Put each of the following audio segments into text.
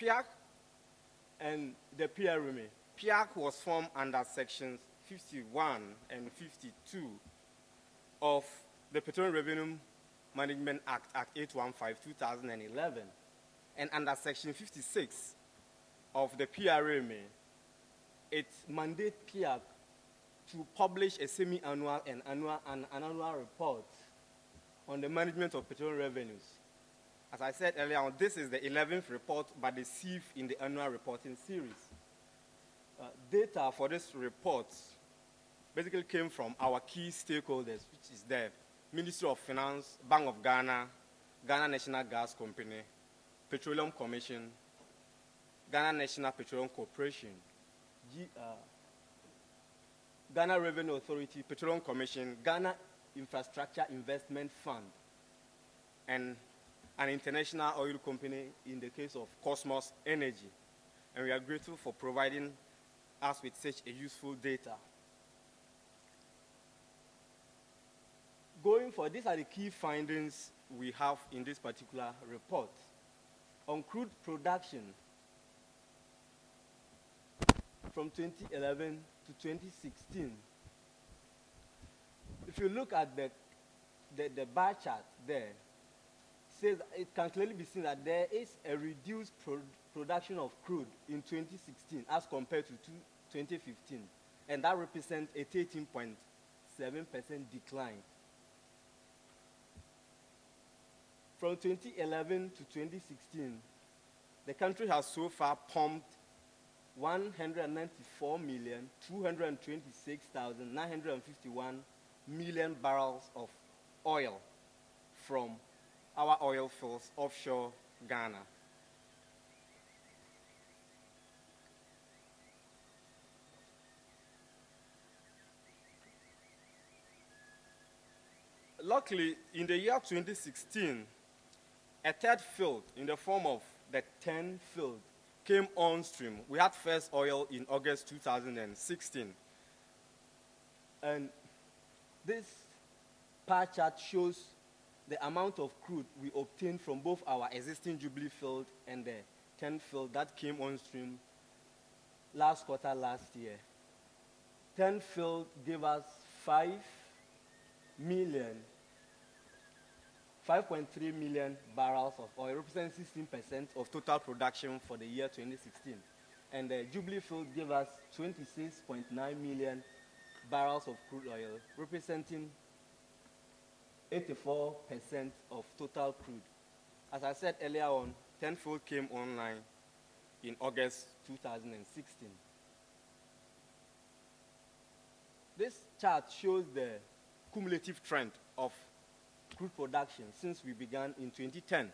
PIAC and the PRMA. PIAC was formed under sections 51 and 52 of the Petroleum Revenue Management Act, Act 815, 2011, and under section 56 of the PRMA, it mandates PIAC to publish a semi-annual and annual report on the management of petroleum revenues. As I said earlier on, this is the 11th report, but the 7th in the annual reporting series. Data for this report basically came from our key stakeholders, which is the Ministry of Finance, Bank of Ghana, Ghana National Gas Company, Petroleum Commission, Ghana National Petroleum Corporation, Ghana Revenue Authority, Petroleum Commission, Ghana Infrastructure Investment Fund, and an international oil company in the case of Cosmos Energy. And we are grateful for providing us with such a useful data. Going forward, these are the key findings we have in this particular report. On crude production, from 2011 to 2016, if you look at the bar chart there, says it can clearly be seen that there is a reduced production of crude in 2016 as compared to 2015, and that represents a 13.7% decline. From 2011 to 2016, the country has so far pumped 194,226,951 million barrels of oil from our oil fields offshore Ghana. Luckily, in the year 2016, a third field in the form of the 10 field came on stream. We had first oil in August 2016. And this pie chart shows the amount of crude we obtained from both our existing Jubilee field and the 10 field that came on stream last quarter last year. 10 field gave us 5.3 million barrels of oil, representing 16% of total production for the year 2016. And the Jubilee field gave us 26.9 million barrels of crude oil, representing 84% of total crude. As I said earlier on, 10 field came online in August 2016. This chart shows the cumulative trend of crude production since we began in 2010.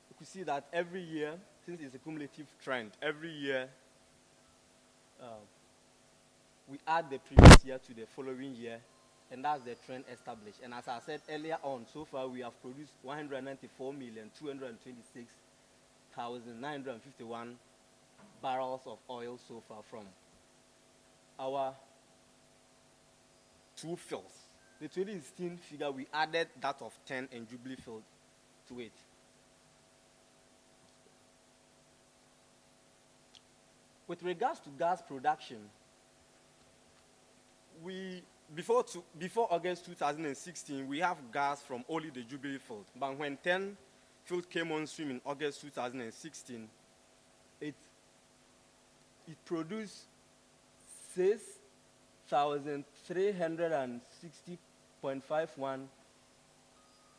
You can see that every year, since it's a cumulative trend, every year we add the previous year to the following year, and that's the trend established. And as I said earlier on, so far we have produced 194,226,951 barrels of oil so far from our two fields. The 2016 figure, we added that of 10 and Jubilee field to it. With regards to gas production, before August 2016, we have gas from only the Jubilee field. But when 10 field came on stream in August 2016, it produced 6,360.51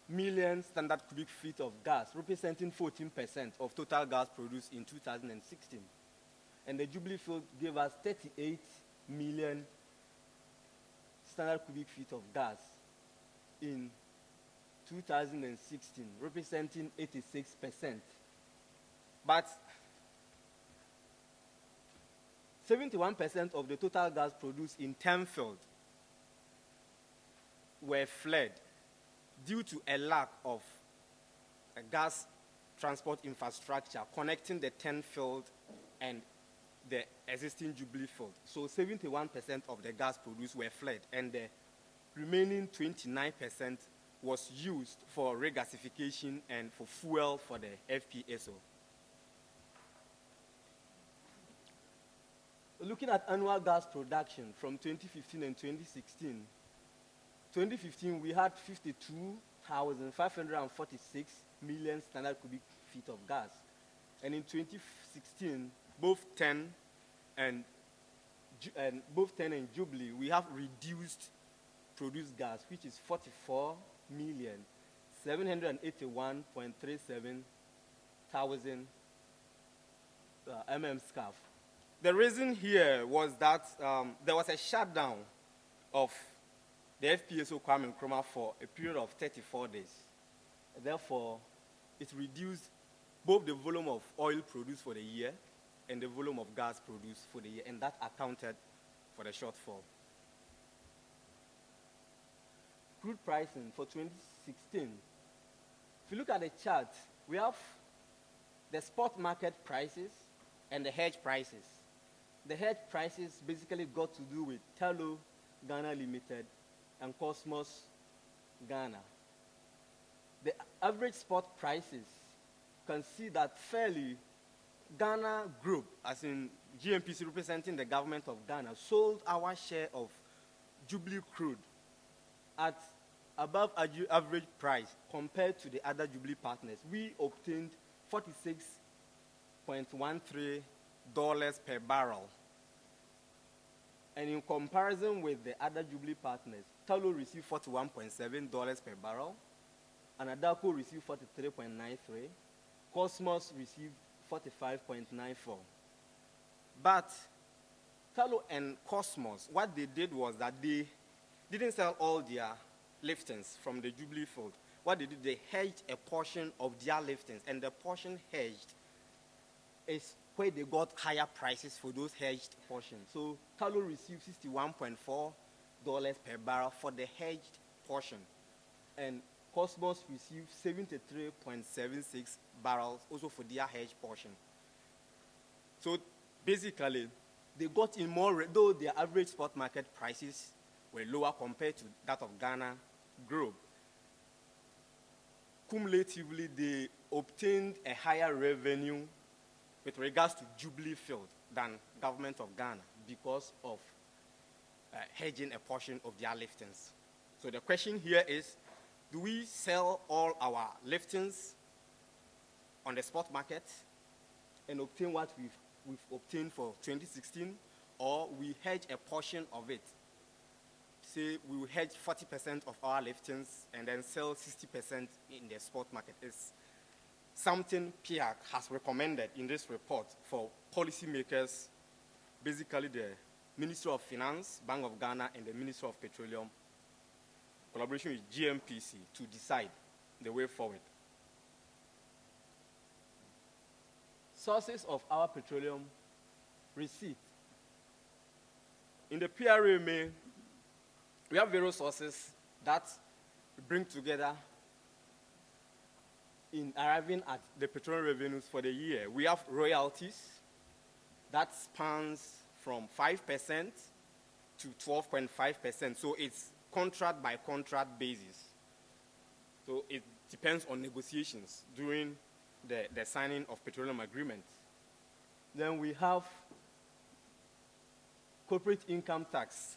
million standard cubic feet of gas, representing 14% of total gas produced in 2016. And the Jubilee field gave us 38 million standard cubic feet of gas in 2016, representing 86%. But 71% of the total gas produced in 10 field were fled due to a lack of a gas transport infrastructure connecting the 10 field and the existing Jubilee field. So 71% of the gas produced were fled, and the remaining 29% was used for regasification and for fuel for the FPSO. looking at annual gas production from 2015 and 2016, 2015 we had 52,546 million standard cubic feet of gas. And in 2016, both 10 and Jubilee, we have reduced produced gas, which is 44,781.37 thousand MMscf. The reason here was that there was a shutdown of the FPSO Production for a period of 34 days. Therefore, it reduced both the volume of oil produced for the year and the volume of gas produced for the year, and that accounted for the shortfall. Crude pricing for 2016. If you look at the chart, we have the spot market prices and the hedge prices. The hedge prices basically got to do with Tullow Ghana Limited and Cosmos Ghana. The average spot prices can see that fairly Ghana Group, as in GMPC representing the government of Ghana, sold our share of Jubilee crude at above average price compared to the other Jubilee partners. We obtained $46.13 per barrel. And in comparison with the other Jubilee partners, Tullow received $41.7 per barrel, and Adako received $43.93. Cosmos received $45.94. But Tullow and Cosmos, what they did was that they didn't sell all their liftings from the Jubilee field. What they did, they hedged a portion of their liftings, and the portion hedged is where they got higher prices for those hedged portions. So Tullow received $61.4 per barrel for the hedged portion, and Cosmos received 73.76 barrels also for their hedged portion. So basically, they got in more, though their average spot market prices were lower compared to that of Ghana Group. Cumulatively, they obtained a higher revenue with regards to Jubilee field than government of Ghana because of hedging a portion of their liftings. So the question here is, do we sell all our liftings on the spot market and obtain what we've obtained for 2016, or we hedge a portion of it? Say we will hedge 40% of our liftings and then sell 60% in the spot market. It's something PIAC has recommended in this report for policymakers, basically the Ministry of Finance, Bank of Ghana, and the Ministry of Petroleum, collaboration with GMPC, to decide the way forward. Sources of our petroleum receipt. In the PRMA, we have various sources that we bring together in arriving at the petroleum revenues for the year. We have royalties that spans from 5% to 12.5%. So it's contract by contract basis. So it depends on negotiations during the signing of petroleum agreements. Then we have corporate income tax,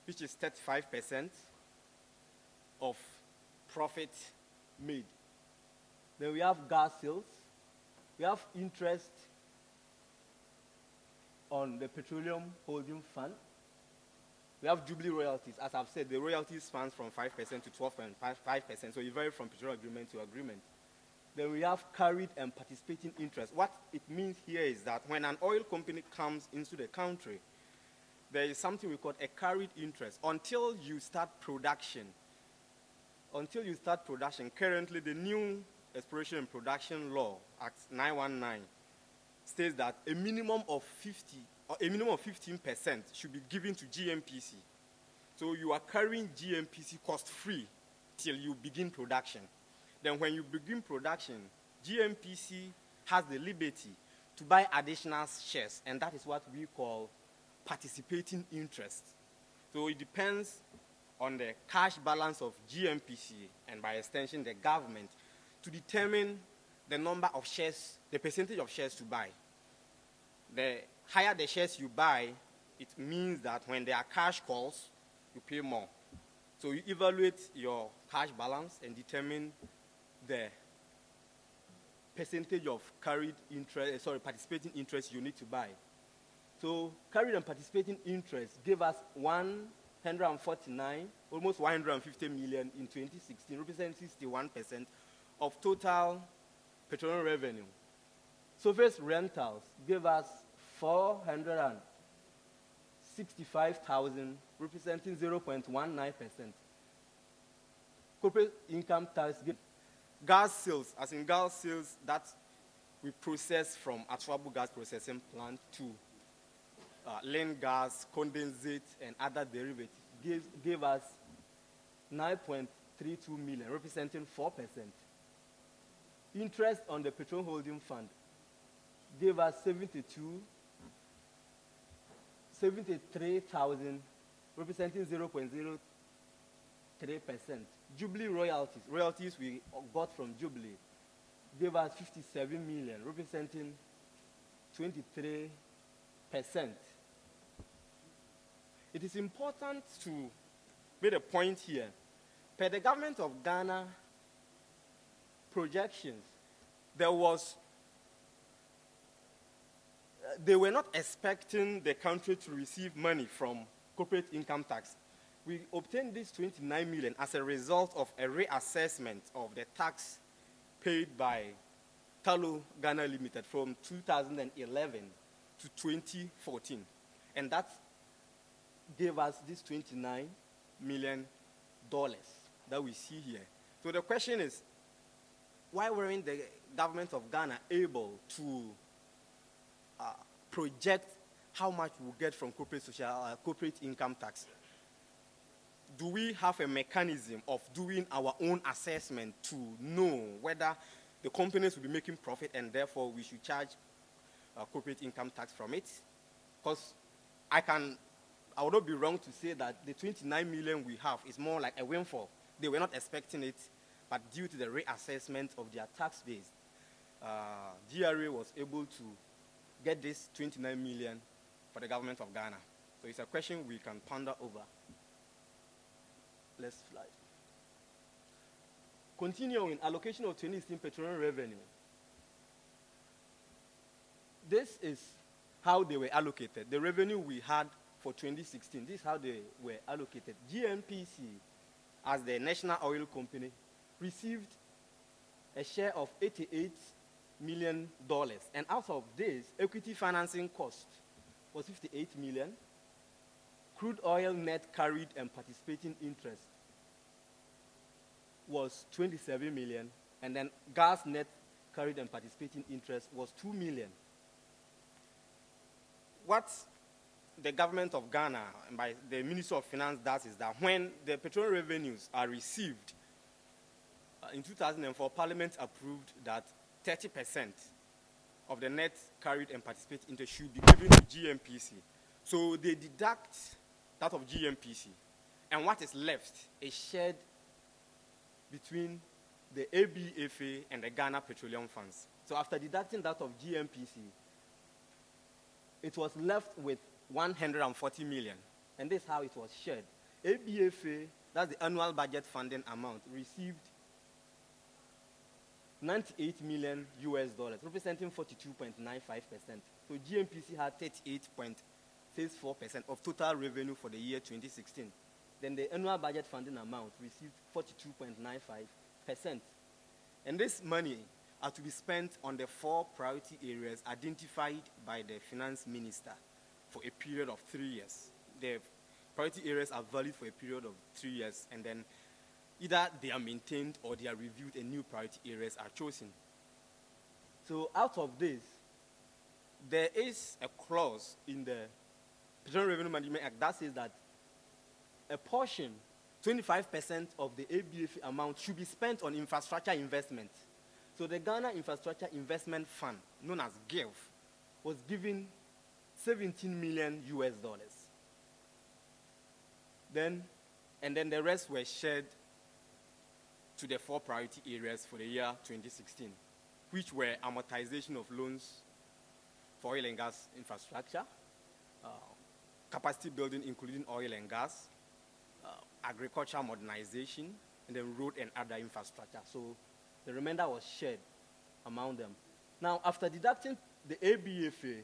which is 35% of profit made. Then we have gas sales. We have interest on the Petroleum Holding Fund. We have Jubilee royalties. As I've said, the royalties spans from 5% to 12.5%, so it varies from petroleum agreement to agreement. Then we have carried and participating interest. What it means here is that when an oil company comes into the country, there is something we call a carried interest. Until you start production, currently the new Exploration and Production Law, Act 919, states that a minimum of 15% should be given to GMPC. So you are carrying GMPC cost-free till you begin production. Then when you begin production, GMPC has the liberty to buy additional shares, and that is what we call participating interest. So it depends on the cash balance of GMPC, and by extension the government, to determine the number of shares, the percentage of shares to buy. The higher the shares you buy, it means that when there are cash calls, you pay more. So you evaluate your cash balance and determine the percentage of participating interest you need to buy. So carried and participating interest gave us 149, almost 150 million in 2016, representing 61% of total petroleum revenue. Surface rentals gave us 465,000, representing 0.19%. Corporate income tax, gas sales, as in gas sales that we process from Atwabu gas processing plant to land gas, condensate, and other derivatives, gave us 9.32 million, representing 4%. Interest on the petroleum holding fund gave us 73,000, representing 0.03%. Jubilee royalties we got from Jubilee, gave us 57 million, representing 23%. It is important to make a point here. Per the government of Ghana projections, they were not expecting the country to receive money from corporate income tax. We obtained this 29 million as a result of a reassessment of the tax paid by Talo Ghana Limited from 2011 to 2014. And that gave us this $29 million that we see here. So the question is, why weren't the government of Ghana able to project how much we'll get from corporate income tax? Do we have a mechanism of doing our own assessment to know whether the companies will be making profit and therefore we should charge corporate income tax from it? Because I would not be wrong to say that the 29 million we have is more like a windfall. They were not expecting it, but due to the reassessment of their tax base, GRA was able to get this 29 million for the government of Ghana. So it's a question we can ponder over. Let's fly. Continuing, allocation of 2016 petroleum revenue. This is how they were allocated. The revenue we had for 2016, this is how they were allocated. GNPC, as the national oil company, received a share of $88 million. And out of this, equity financing cost was 58 million. Crude oil net carried and participating interest was 27 million. And then gas net carried and participating interest was 2 million. What the government of Ghana, by the Ministry of Finance, does is that when the petroleum revenues are received, in 2004, Parliament approved that 30% of the net carried and participating interest should be given to GNPC. So they deduct that of GNPC, and what is left is shared between the ABFA and the Ghana Petroleum Funds. So after deducting that of GNPC, it was left with 140 million, and this is how it was shared. ABFA, that's the annual budget funding amount, received $98 million, representing 42.95%. So GNPC had 38.64% of total revenue for the year 2016. Then the annual budget funding amount received 42.95%. And this money are to be spent on the 4 priority areas identified by the finance minister for a period of 3 years. The priority areas are valid for a period of 3 years, and then either they are maintained or they are reviewed and new priority areas are chosen. So out of this, there is a clause in the Petroleum Revenue Management Act that says that a portion, 25% of the ABF amount, should be spent on infrastructure investment. So the Ghana Infrastructure Investment Fund, known as GILF, was given $17 million. Then the rest were shared to the 4 priority areas for the year 2016, which were amortization of loans for oil and gas infrastructure, capacity building including oil and gas, agriculture modernization, and then road and other infrastructure. So the remainder was shared among them. Now, after deducting the ABFA,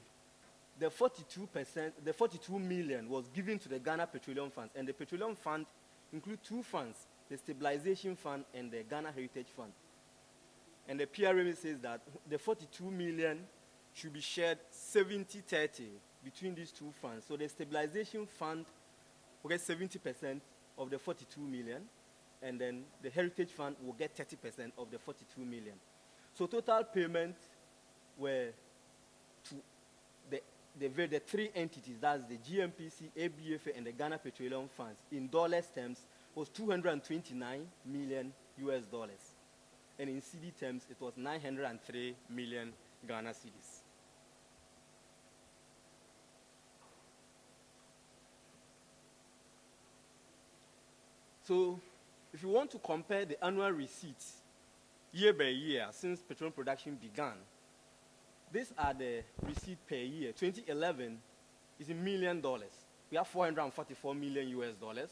the 42%, the 42 million was given to the Ghana Petroleum Fund, and the Petroleum Fund includes two funds, the Stabilization Fund and the Ghana Heritage Fund. And the PRM says that the 42 million should be shared 70-30 between these two funds. So the Stabilization Fund will get 70% of the 42 million, and then the Heritage Fund will get 30% of the 42 million. So total payments were to the three entities, that's the GMPC, ABFA, and the Ghana Petroleum Funds, in dollars terms, was 229 million US dollars. And in CD terms, it was 903 million Ghana cedis. So, if you want to compare the annual receipts year by year since petroleum production began, these are the receipts per year. 2011 is in $1 million. We have 444 million US dollars.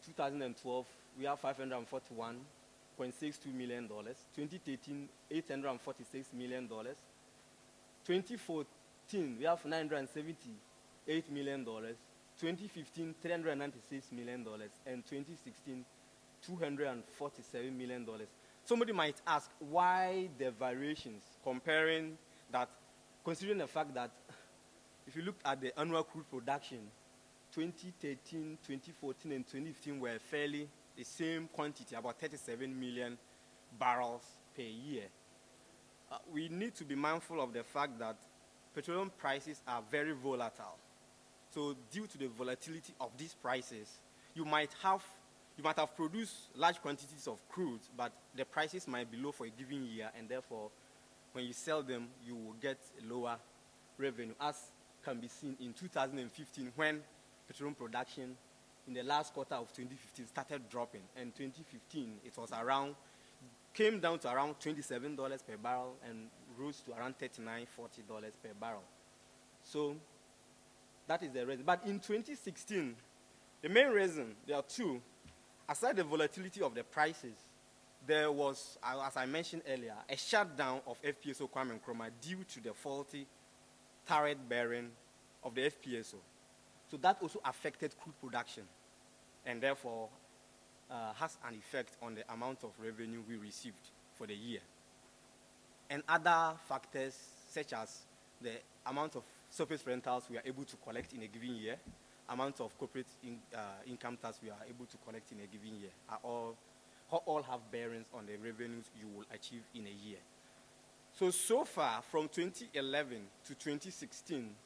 2012, we have 541.62 million dollars. 2013, 846 million dollars. 2014, we have 978 million dollars. 2015, 396 million dollars, and 2016, 247 million dollars. Somebody might ask why the variations, comparing that, considering the fact that if you look at the annual crude production, 2013, 2014, and 2015 were fairly the same quantity, about 37 million barrels per year. We need to be mindful of the fact that petroleum prices are very volatile. So due to the volatility of these prices, you might have produced large quantities of crude, but the prices might be low for a given year, and therefore, when you sell them, you will get lower revenue, as can be seen in 2015, when petroleum production in the last quarter of 2015 started dropping, and 2015 it was came down to around $27 per barrel and rose to around $39, $40 per barrel. So that is the reason. But in 2016, the main reason, there are two. Aside the volatility of the prices, there was, as I mentioned earlier, a shutdown of FPSO Nkrumah due to the faulty turret bearing of the FPSO. So that also affected crude production, and therefore has an effect on the amount of revenue we received for the year. And other factors, such as the amount of surface rentals we are able to collect in a given year, amount of corporate income tax we are able to collect in a given year, are all have bearings on the revenues you will achieve in a year. So far, from 2011 to 2016,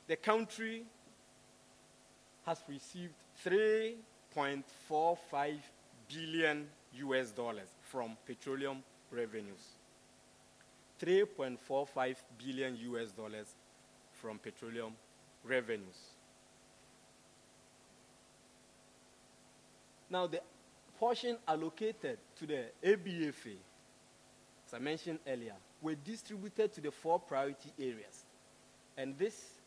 the country has received 3.45 billion US dollars from petroleum revenues. 3.45 billion US dollars from petroleum revenues. Now, the portion allocated to the ABFA, as I mentioned earlier, were distributed to the 4 priority areas. And this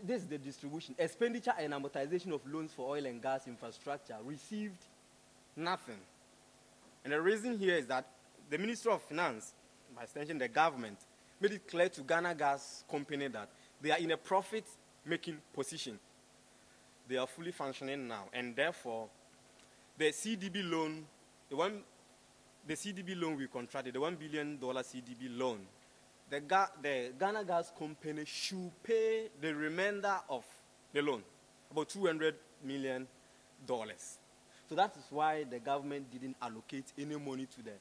is the distribution. Expenditure and amortization of loans for oil and gas infrastructure received nothing. And the reason here is that the Ministry of Finance, by extension the government, made it clear to Ghana Gas Company that they are in a profit-making position. They are fully functioning now, and therefore, the CDB loan, the CDB loan we contracted, the $1 billion CDB loan, the Ghana Gas Company should pay the remainder of the loan, about $200 million. So that is why the government didn't allocate any money to the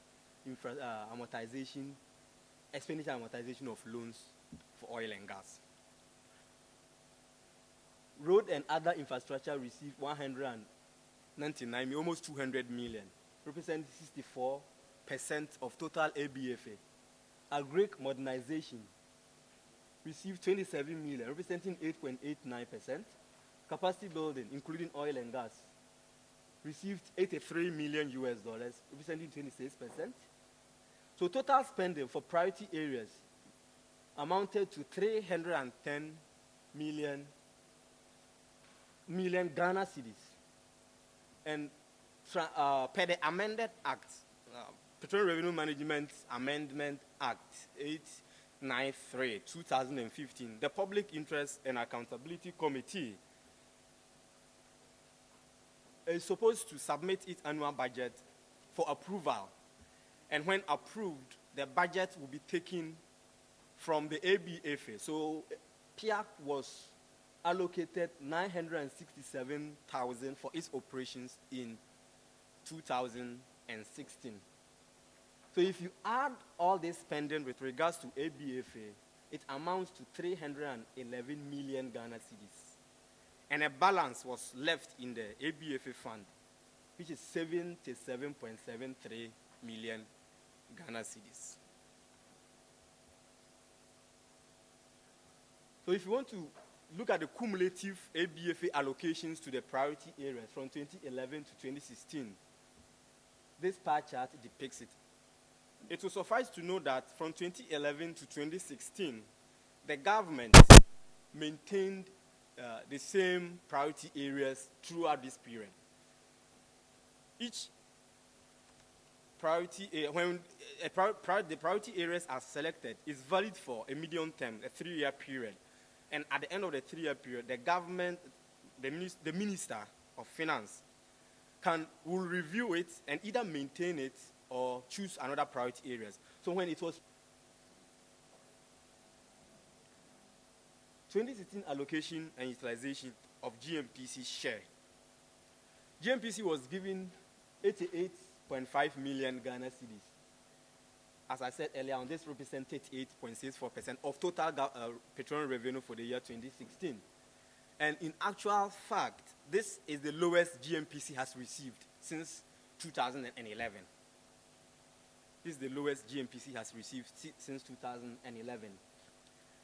expenditure amortization of loans for oil and gas. Road and other infrastructure received 199, almost 200 million, representing 64% of total ABFA. Agric modernization received 27 million, representing 8.89%. Capacity building, including oil and gas, received 83 million US dollars, representing 26%. So total spending for priority areas amounted to 310 million Ghana cedis. And per the amended act, Petroleum Revenue Management Amendment Act 893, 2015, the Public Interest and Accountability Committee is supposed to submit its annual budget for approval. And when approved, the budget will be taken from the ABFA. So PIAC was allocated 967,000 for its operations in 2016. So if you add all this spending with regards to ABFA, it amounts to 311 million Ghana cedis. And a balance was left in the ABFA fund, which is 77.73 million Ghana cedis. So if you want to look at the cumulative ABFA allocations to the priority areas from 2011 to 2016, this pie chart depicts it. It will suffice to know that from 2011 to 2016, the government maintained the same priority areas throughout this period. Each priority, when the priority areas are selected, is valid for a medium term, a 3-year period. And at the end of the 3-year period, the government, the Minister of Finance, will review it and either maintain it or choose another priority areas. So when it was 2016 allocation and utilization of GMPC share, GMPC was given 88.5 million Ghana cedis. As I said earlier on, this represented 8.64% of total petroleum revenue for the year 2016. And in actual fact, this is the lowest GMPC has received since 2011. This is the lowest GMPC has received since 2011.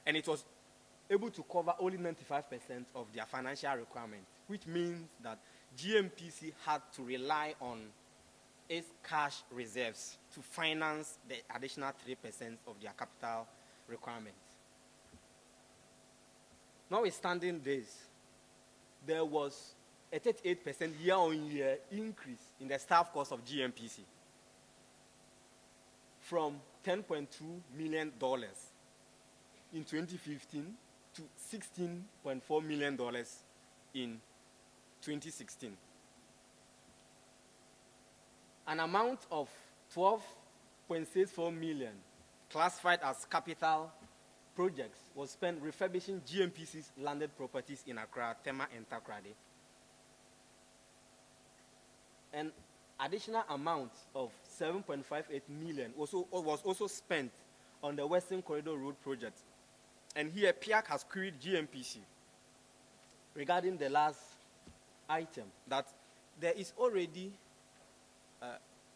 And it was able to cover only 95% of their financial requirements, which means that GMPC had to rely on its cash reserves to finance the additional 3% of their capital requirements. Notwithstanding this, there was a 38% year-on-year increase in the staff cost of GMPC from $10.2 million in 2015 to $16.4 million in 2016. An amount of 12.64 million classified as capital projects was spent refurbishing GMPC's landed properties in Accra, Tema, and Takoradi. An additional amount of 7.58 million was also spent on the Western Corridor Road project. And here, PIAC has queried GMPC regarding the last item, that there is already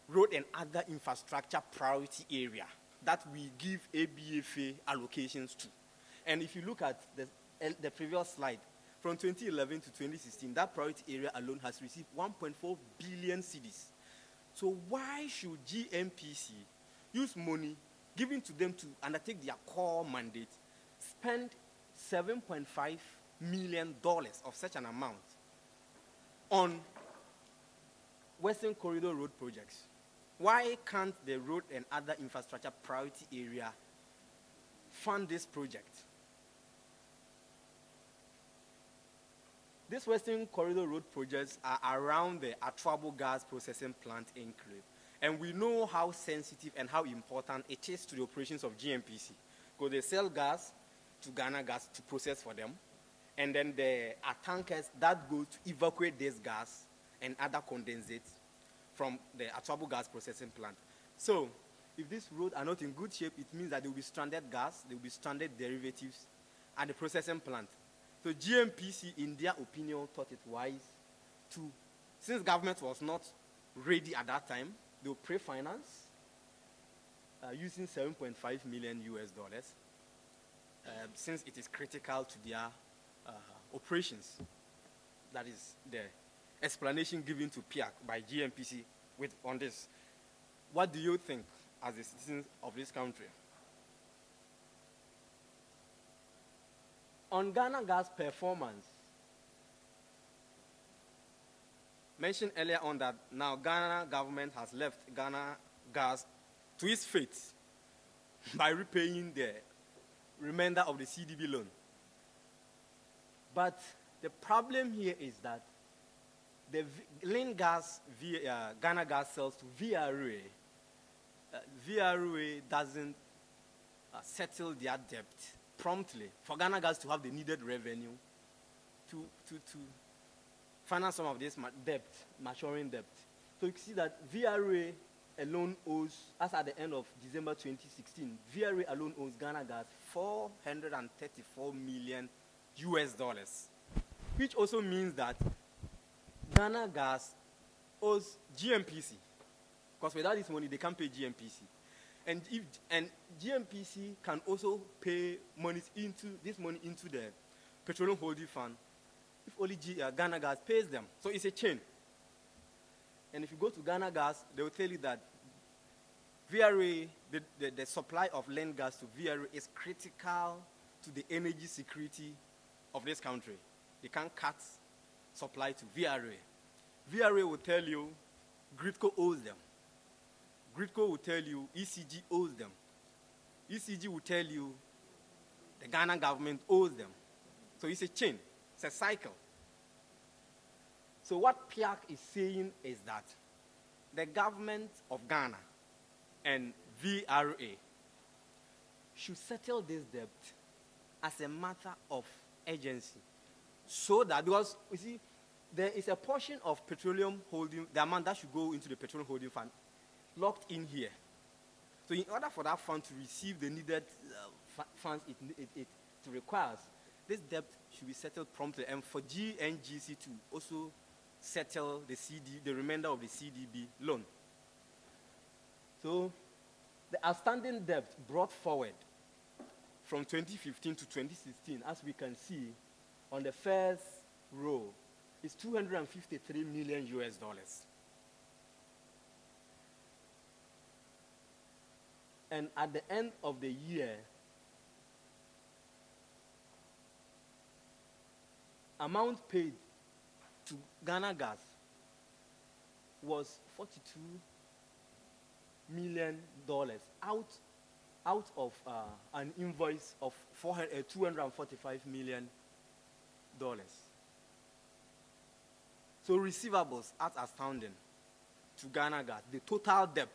road and other infrastructure priority area that we give ABFA allocations to. And if you look at the previous slide, from 2011 to 2016, that priority area alone has received 1.4 billion cedis. So why should GMPC use money given to them to undertake their core mandate, spend $7.5 million of such an amount on Western Corridor Road projects? Why can't the road and other infrastructure priority area fund this project? These Western Corridor Road projects are around the Atwabo gas processing plant enclave. And we know how sensitive and how important it is to the operations of GMPC. Because they sell gas to Ghana Gas to process for them. And then there are tankers that go to evacuate this gas and other condensates from the Atwabo gas processing plant. So, if these roads are not in good shape, it means that there will be stranded gas, there will be stranded derivatives at the processing plant. So GMPC, in their opinion, thought it wise to, since government was not ready at that time, they will pre-finance using $7.5 million US, since it is critical to their operations. That is the explanation given to PIAC by GMPC on this. What do you think as the citizens of this country? On Ghana Gas performance, mentioned earlier on that now Ghana government has left Ghana Gas to its fate by repaying the remainder of the CDB loan. But the problem here is that the Ghana Gas sells to VRA. VRA doesn't settle their debt promptly for Ghana Gas to have the needed revenue to finance some of this maturing debt. So you can see that VRA alone owes, as at the end of December 2016, VRA alone owes Ghana Gas $434 million US dollars, which also means that Ghana Gas owes GMPC, because without this money they can't pay GMPC, and GMPC can also pay this money into the Petroleum Holding Fund if only Ghana Gas pays them. So it's a chain. And if you go to Ghana Gas, they will tell you that VRA, the supply of land gas to VRA is critical to the energy security of this country. They can't cut supply to VRA. VRA will tell you Gridco owes them. Gridco will tell you ECG owes them. ECG will tell you the Ghana government owes them. So it's a chain. It's a cycle. So what PIAC is saying is that the government of Ghana and VRA should settle this debt as a matter of urgency. So that, because, you see, there is a portion of petroleum holding, the amount that should go into the petroleum holding fund, locked in here. So in order for that fund to receive the needed funds it requires, this debt should be settled promptly, and for GNGC to also settle the remainder of the CDB loan. So the outstanding debt brought forward from 2015 to 2016, as we can see on the first row, is $253 million US dollars. And at the end of the year, amount paid to Ghana Gas was $42 million out of an invoice of $245 million. So receivables as astounding to Ghana Gas. The total debt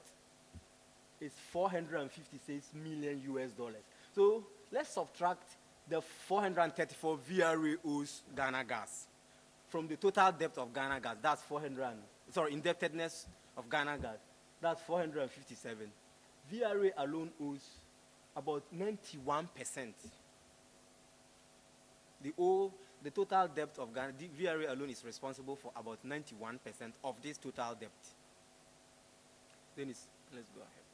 is $456 million US dollars. So let's subtract the 434 VRA owes Ghana Gas from the total debt of Ghana Gas. That's indebtedness of Ghana Gas. That's 457. VRA alone owes about 91%. The total debt of Ghana, VRA alone is responsible for about 91% of this total debt. Let's go ahead.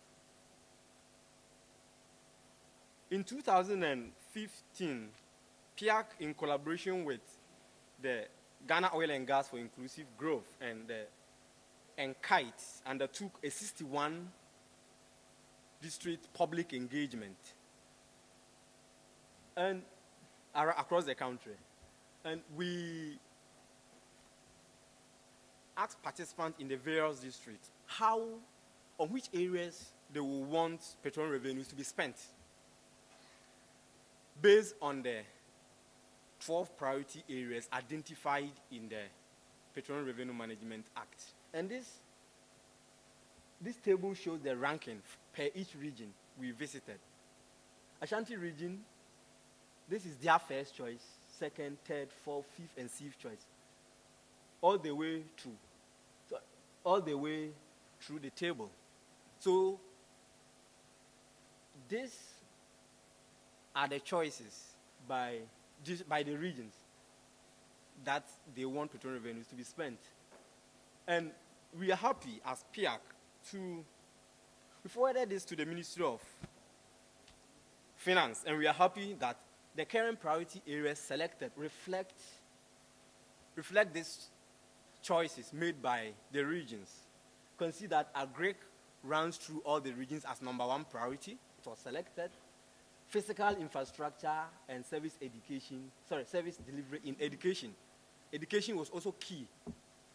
In 2015, PIAC, in collaboration with the Ghana Oil and Gas for Inclusive Growth and KITE, undertook a 61 district public engagement and across the country. And we asked participants in the various districts on which areas they will want petroleum revenues to be spent, based on the 12 priority areas identified in the Petroleum Revenue Management Act. And this table shows the ranking per each region we visited. Ashanti region, this is their first choice, second, third, fourth, fifth, and sixth choice, all the way through the table. So these are the choices by the regions that they want petroleum revenues to be spent. And we are happy as PIAC we forwarded this to the Ministry of Finance, and we are happy that the current priority areas selected reflect these choices made by the regions. You can see that Agric runs through all the regions as number one priority. It was selected. physical infrastructure and service delivery in education. Education was also key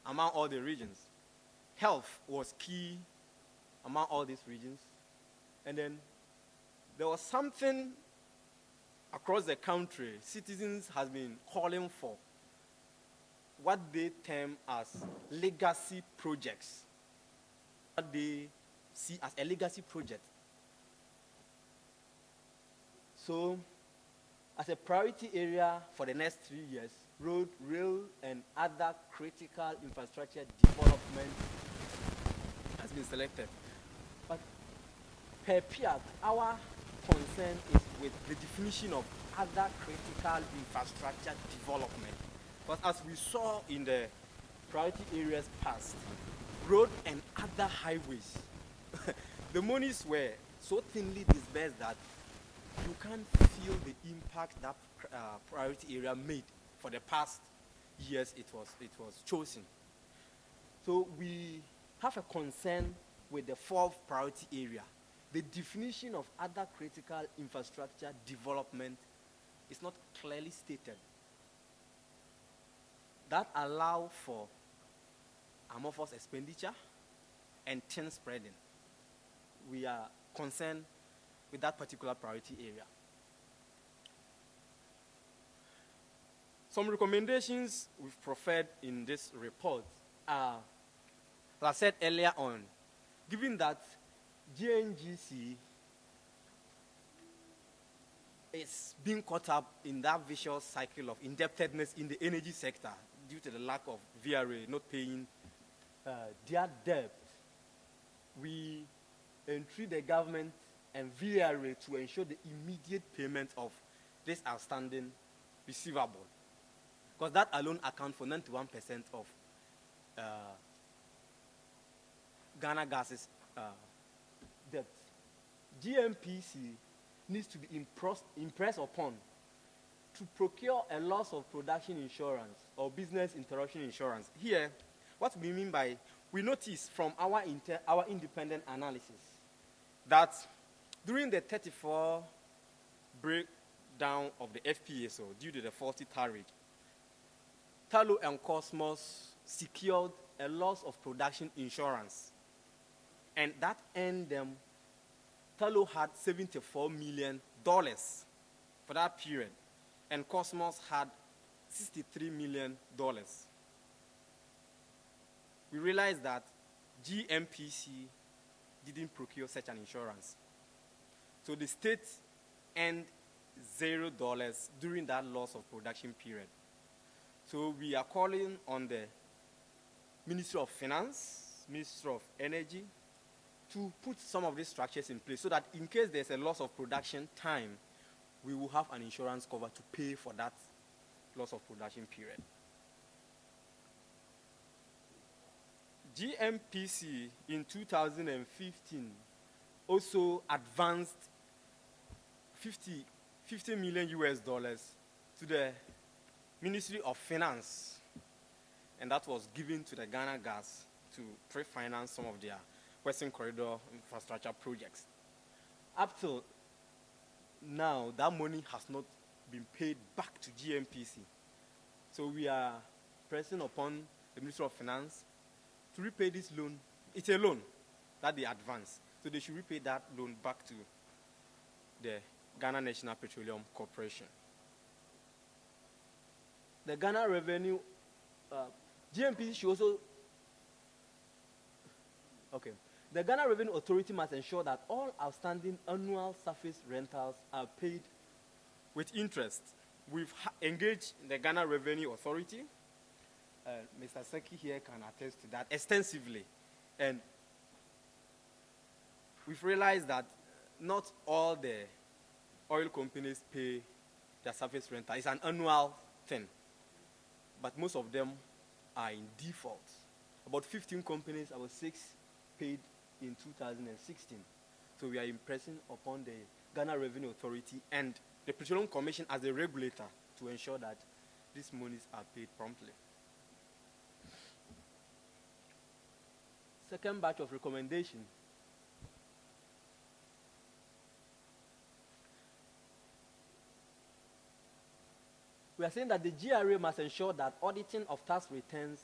among all the regions. Health was key among all these regions. And then there was something across the country citizens have been calling for, what they term as legacy projects. What they see as a legacy project. So, as a priority area for the next 3 years, road, rail, and other critical infrastructure development has been selected. But per PIAC, our concern is with the definition of other critical infrastructure development. But as we saw in the priority areas past, road and other highways, the monies were so thinly dispersed that you can't feel the impact that priority area made for the past years it was chosen. So we have a concern with the fourth priority area. The definition of other critical infrastructure development is not clearly stated. That allow for amorphous expenditure and thin spreading. We are concerned with that particular priority area. Some recommendations we've preferred in this report are, as I said earlier on, given that GNGC is being caught up in that vicious cycle of indebtedness in the energy sector due to the lack of VRA not paying their debt, we entreat the government and VRA to ensure the immediate payment of this outstanding receivable, because that alone accounts for 91% of Ghana Gas's debt. GMPC needs to be impressed upon to procure a loss of production insurance or business interruption insurance. Here, what we mean by, we notice from our independent analysis that during the 34 breakdown of the FPSO due to the faulty tariff, Tullow and Cosmos secured a loss of production insurance, and that earned them, Tullow had $74 million for that period, and Cosmos had $63 million. We realized that GMPC didn't procure such an insurance. So the state earned $0 during that loss of production period. So we are calling on the Ministry of Finance, Ministry of Energy, to put some of these structures in place so that in case there's a loss of production time, we will have an insurance cover to pay for that loss of production period. GMPC in 2015 also advanced $50 million to the Ministry of Finance, and that was given to the Ghana Gas to pre-finance some of their Western Corridor infrastructure projects. Up till now, that money has not been paid back to GMPC. So we are pressing upon the Ministry of Finance to repay this loan. It's a loan that they advance. So they should repay that loan back to the Ghana National Petroleum Corporation. The Ghana Revenue, GMPC should also, the Ghana Revenue Authority must ensure that all outstanding annual surface rentals are paid with interest. We've engaged the Ghana Revenue Authority. Mr. Seki here can attest to that extensively. And we've realized that not all the oil companies pay their surface rental. It's an annual thing. But most of them are in default. About 15 companies, about 6 paid in 2016. So we are impressing upon the Ghana Revenue Authority and the Petroleum Commission as a regulator to ensure that these monies are paid promptly. Second batch of recommendation. We are saying that the GRA must ensure that auditing of tax returns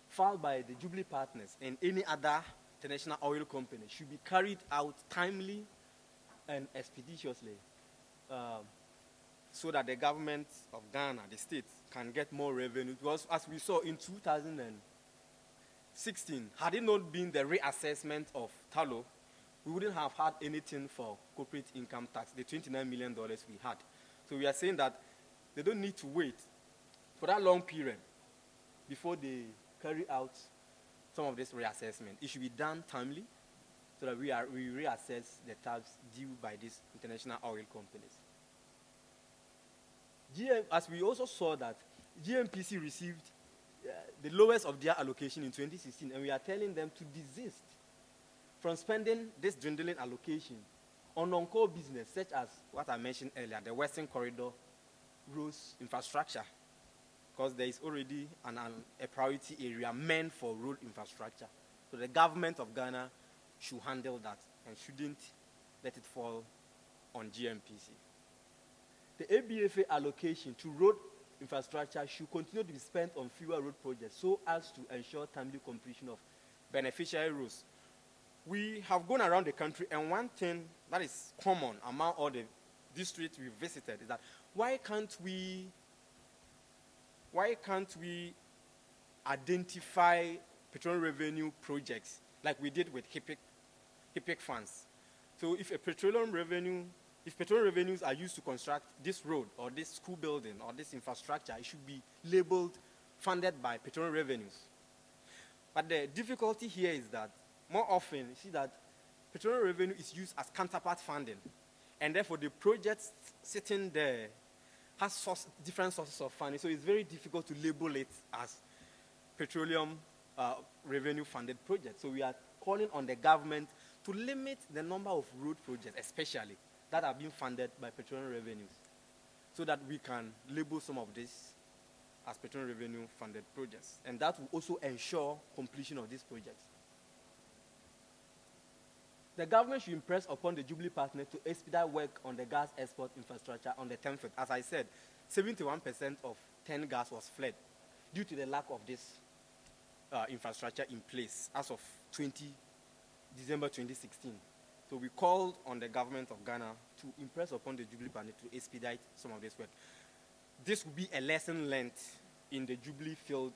filed by the Jubilee partners and any other international oil company should be carried out timely and expeditiously, so that the government of Ghana, the state, can get more revenue. Because as we saw in 2016, had it not been the reassessment of tallow, we wouldn't have had anything for corporate income tax, the $29 million we had. So we are saying that they don't need to wait for that long period before they carry out some of this reassessment. It should be done timely so that we reassess the tax due by these international oil companies. As we also saw that GMPC received the lowest of their allocation in 2016, and we are telling them to desist from spending this dwindling allocation on non-core business, such as what I mentioned earlier, the Western Corridor roads infrastructure, because there is already a priority area meant for road infrastructure. So the government of Ghana should handle that and shouldn't let it fall on GMPC. The ABFA allocation to road infrastructure should continue to be spent on fewer road projects so as to ensure timely completion of beneficiary roads. We have gone around the country, and one thing that is common among all the districts we visited is that why can't we identify petroleum revenue projects like we did with HIPIC funds? So if petroleum revenues are used to construct this road or this school building or this infrastructure, it should be labeled funded by petroleum revenues. But the difficulty here is that more often you see that petroleum revenue is used as counterpart funding, and therefore the projects sitting there has different sources of funding, so it's very difficult to label it as petroleum revenue funded projects. So we are calling on the government to limit the number of road projects, especially that are being funded by petroleum revenues, so that we can label some of this as petroleum revenue funded projects. And that will also ensure completion of these projects. The government should impress upon the Jubilee partner to expedite work on the gas export infrastructure on the 10th field. As I said, 71% of 10 gas was fled due to the lack of this infrastructure in place as of December 2016. So we called on the government of Ghana to impress upon the Jubilee partner to expedite some of this work. This will be a lesson learned in the Jubilee field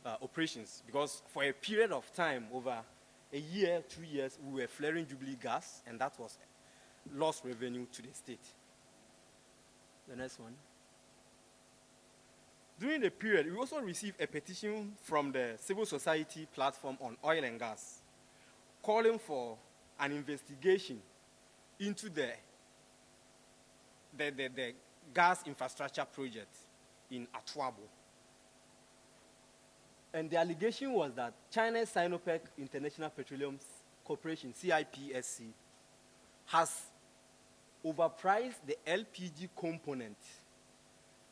operations, because for a period of time, over a year, 2 years, we were flaring Jubilee gas, and that was lost revenue to the state. The next one. During the period, we also received a petition from the civil society platform on oil and gas, calling for an investigation into the gas infrastructure project in Atuabo. And the allegation was that China's Sinopec International Petroleum Corporation, CIPSC, has overpriced the LPG component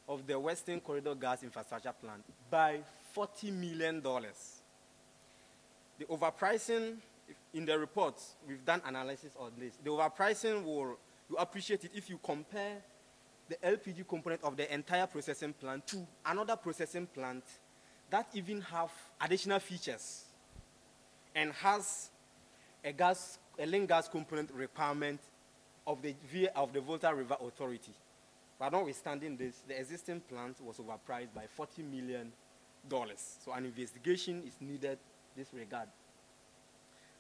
of the Western Corridor gas infrastructure plant by $40 million. The overpricing, in the reports, we've done analysis on this. The overpricing you appreciate it if you compare the LPG component of the entire processing plant to another processing plant that even have additional features and has a link gas component requirement of the Volta River Authority. But notwithstanding this, the existing plant was overpriced by $40 million. So an investigation is needed in this regard.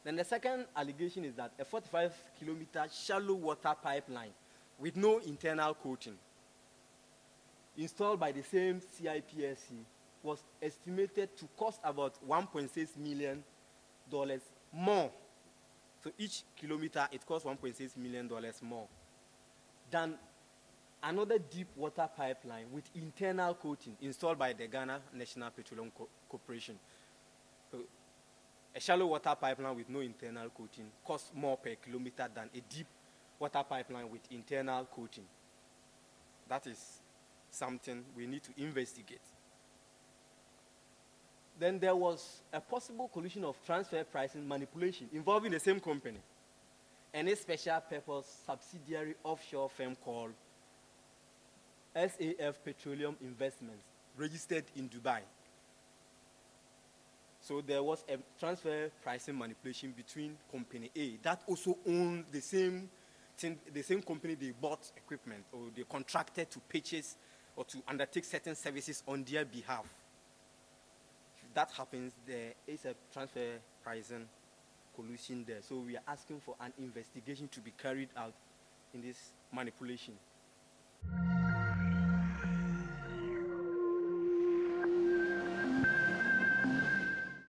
Then the second allegation is that a 45-kilometer shallow water pipeline with no internal coating installed by the same CIPSC was estimated to cost about $1.6 million more. So each kilometer, it costs $1.6 million more than another deep water pipeline with internal coating installed by the Ghana National Petroleum Corporation. So a shallow water pipeline with no internal coating costs more per kilometer than a deep water pipeline with internal coating. That is something we need to investigate. Then there was a possible collision of transfer pricing manipulation involving the same company and a special purpose subsidiary offshore firm called SAF Petroleum Investments, registered in Dubai. So there was a transfer pricing manipulation between company A that also owned the same thing, the same company they bought equipment or they contracted to purchase or to undertake certain services on their behalf. If that happens, there is a transfer pricing collusion there. So we are asking for an investigation to be carried out in this manipulation.